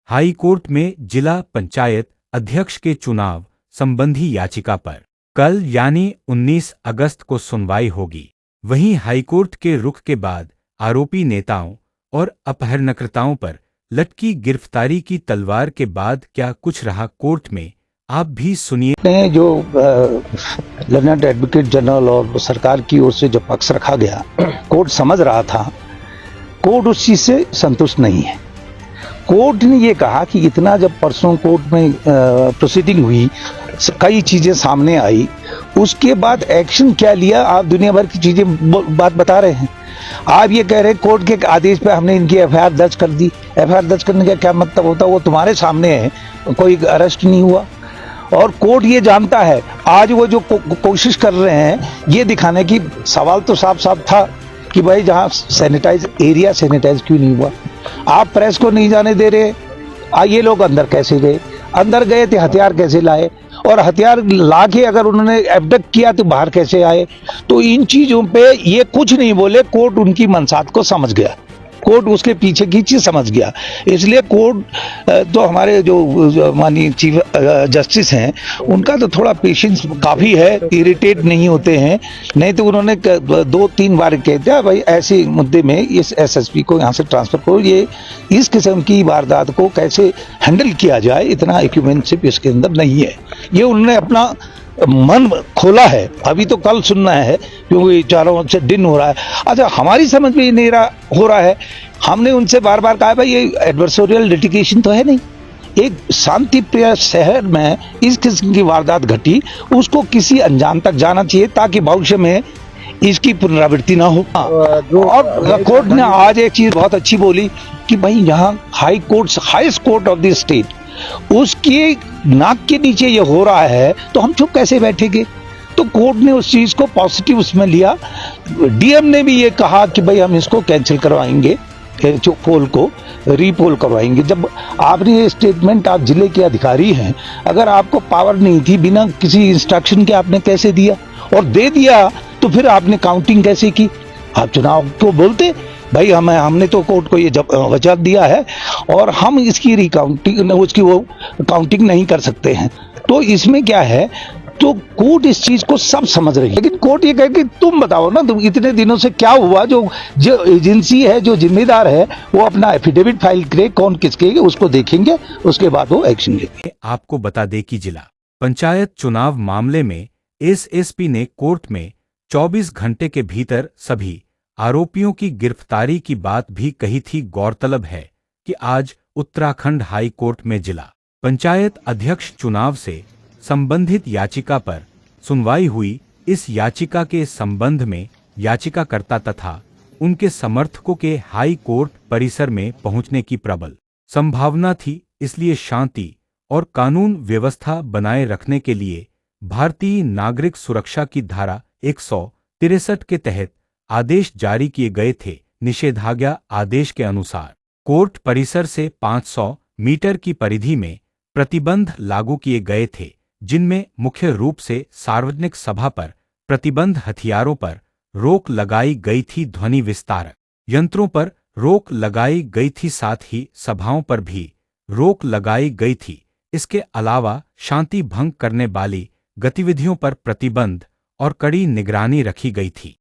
High court में जिला पंचायत अध्यक्ष के चुनाव संबंधी याचिका पर कल यानी 19 अगस्त को सुनवाई होगी। वहीं हाईकोर्ट के रुख के बाद आरोपी नेताओं और अपहरणकर्ताओं पर लटकी गिरफ्तारी की तलवार के बाद क्या कुछ रहा कोर्ट में, आप भी सुनिए। जो लर्नेड एडवोकेट जनरल और सरकार की ओर से जो पक्ष रखा गया, कोर्ट समझ रहा था, कोर्ट उस चीज से संतुष्ट नहीं है। कोर्ट ने ये कहा कि इतना जब परसों कोर्ट में प्रोसीडिंग हुई, कई चीजें सामने आई, उसके बाद एक्शन क्या लिया, आप दुनिया भर की चीजें बात बता रहे हैं। आप ये कह रहे हैं कोर्ट के आदेश पे हमने इनकी एफआईआर दर्ज कर दी। एफआईआर दर्ज करने का क्या मतलब होता है? वो तुम्हारे सामने है, कोई अरेस्ट नहीं हुआ। और कोर्ट ये जानता है, आज वो जो कोशिश कर रहे हैं ये दिखाने की, सवाल तो साफ साफ था कि भाई जहां सैनिटाइज एरिया सैनिटाइज क्यों नहीं हुआ, आप प्रेस को नहीं जाने दे रहे, ये लोग अंदर कैसे गए, अंदर गए थे हथियार कैसे लाए, और हथियार ला के अगर उन्होंने एब्डक्ट किया तो बाहर कैसे आए। तो इन चीजों पे ये कुछ नहीं बोले। कोर्ट उनकी मंसात को समझ गया, कोर्ट उसके पीछे की चीज समझ गया। इसलिए कोर्ट तो हमारे जो माननीय चीफ जस्टिस हैं, उनका तो थोड़ा पेशेंस काफी है, इरिटेट नहीं होते हैं। नहीं तो उन्होंने 2-3 बार कहते हैं भाई ऐसे मुद्दे में इस एसएसपी को यहाँ से ट्रांसफर करो, ये इस किस्म की वारदात को कैसे हैंडल किया जाए, इतना इक्विपमेंटशिप इसके अंदर नहीं है। ये उन्होंने अपना मन खोला है। अभी तो कल सुनना है क्योंकि चारों से दिन हो रहा है। अच्छा, हमारी समझ में नहीं हो रहा है। हमने उनसे बार बार कहा भाई ये एडवर्सोरियल लिटिगेशन तो है नहीं, एक शांति प्रिय शहर में इस किस्म की वारदात घटी, उसको किसी अनजान तक जाना चाहिए ताकि भविष्य में इसकी पुनरावृत्ति ना हो। और कोर्ट ने आज एक चीज बहुत अच्छी बोली कि भाई यहाँ high court, highest court of the state, उसकी नाक के नीचे ये हो रहा है तो हम चुप कैसे बैठेंगे। तो कोर्ट ने उस चीज को पॉजिटिव उसमें लिया। डीएम ने भी ये कहा कि भाई हम इसको कैंसिल करवाएंगे, जो पोल को रीपोल करवाएंगे। जब आपने ये स्टेटमेंट, आप जिले के अधिकारी हैं, अगर आपको पावर नहीं थी, बिना किसी इंस्ट्रक्शन के आपने कैसे दिया, और दे दिया तो फिर आपने काउंटिंग कैसे की? आप चुनाव को बोलते भाई हमने तो कोर्ट को ये वजह दिया है और हम इसकी रिकाउंटिंग, उसकी वो काउंटिंग नहीं कर सकते हैं। तो इसमें क्या है, तो कोर्ट इस चीज को सब समझ रही है, लेकिन कोर्ट ये कहे कि तुम बताओ ना, तुम इतने दिनों से क्या हुआ, जो एजेंसी है, जो जिम्मेदार है, वो अपना एफिडेविट फाइल करे, कौन किसके, उसको देखेंगे, उसके बाद वो एक्शन लेंगे। आपको बता दें कि जिला पंचायत चुनाव मामले में एसएसपी ने कोर्ट में 24 घंटे के भीतर सभी आरोपियों की गिरफ्तारी की बात भी कही थी। गौरतलब है कि आज उत्तराखंड हाई कोर्ट में जिला पंचायत अध्यक्ष चुनाव से संबंधित याचिका पर सुनवाई हुई। इस याचिका के संबंध में याचिकाकर्ता तथा उनके समर्थकों के हाई कोर्ट परिसर में पहुंचने की प्रबल संभावना थी। इसलिए शांति और कानून व्यवस्था बनाए रखने के लिए भारतीय नागरिक सुरक्षा की धारा 163 के तहत आदेश जारी किए गए थे। निषेधाज्ञा आदेश के अनुसार कोर्ट परिसर से 500 मीटर की परिधि में प्रतिबंध लागू किए गए थे, जिनमें मुख्य रूप से सार्वजनिक सभा पर प्रतिबंध, हथियारों पर रोक लगाई गई थी, ध्वनि विस्तारक यंत्रों पर रोक लगाई गई थी, साथ ही सभाओं पर भी रोक लगाई गई थी। इसके अलावा शांति भंग करने वाली गतिविधियों पर प्रतिबंध और कड़ी निगरानी रखी गई थी।